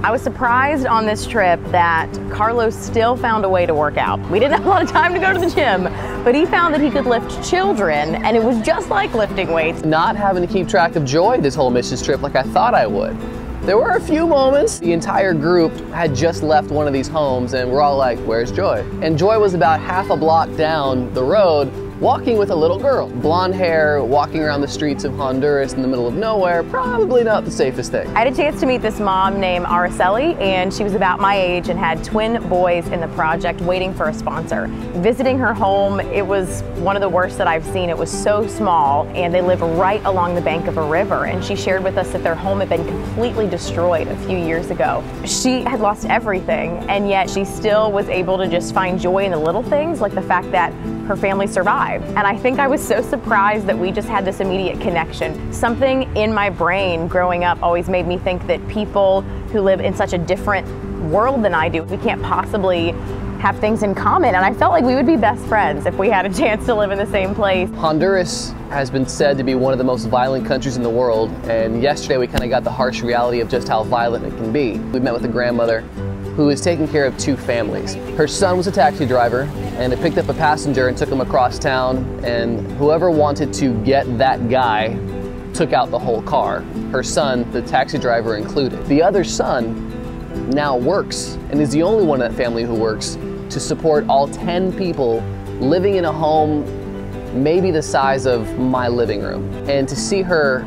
I was surprised on this trip that Carlos still found a way to work out. We didn't have a lot of time to go to the gym, but he found that he could lift children, and it was just like lifting weights. Not having to keep track of Joy this whole missions trip like I thought I would. There were a few moments. The entire group had just left one of these homes and we're all like, where's Joy? And Joy was about half a block down the road walking with a little girl. Blonde hair, walking around the streets of Honduras in the middle of nowhere, probably not the safest thing. I had a chance to meet this mom named Araceli, and she was about my age and had twin boys in the project waiting for a sponsor. Visiting her home, it was one of the worst that I've seen. It was so small, and they live right along the bank of a river, and she shared with us that their home had been completely destroyed a few years ago. She had lost everything, and yet she still was able to just find joy in the little things, like the fact that her family survived. And I think I was so surprised that we just had this immediate connection. Something in my brain growing up always made me think that people who live in such a different world than I do, we can't possibly have things in common. And I felt like we would be best friends if we had a chance to live in the same place. Honduras has been said to be one of the most violent countries in the world. And yesterday we kind of got the harsh reality of just how violent it can be. We met with a grandmother who is taking care of two families. Her son was a taxi driver, and it picked up a passenger and took him across town, and whoever wanted to get that guy took out the whole car. Her son, the taxi driver included. The other son now works, and is the only one in that family who works, to support all 10 people living in a home maybe the size of my living room. And to see her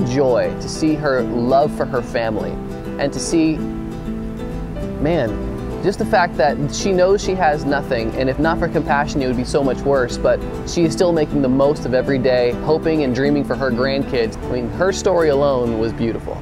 joy, to see her love for her family, and to see, man, just the fact that she knows she has nothing, and if not for compassion, it would be so much worse, but she is still making the most of every day, hoping and dreaming for her grandkids. I mean, her story alone was beautiful.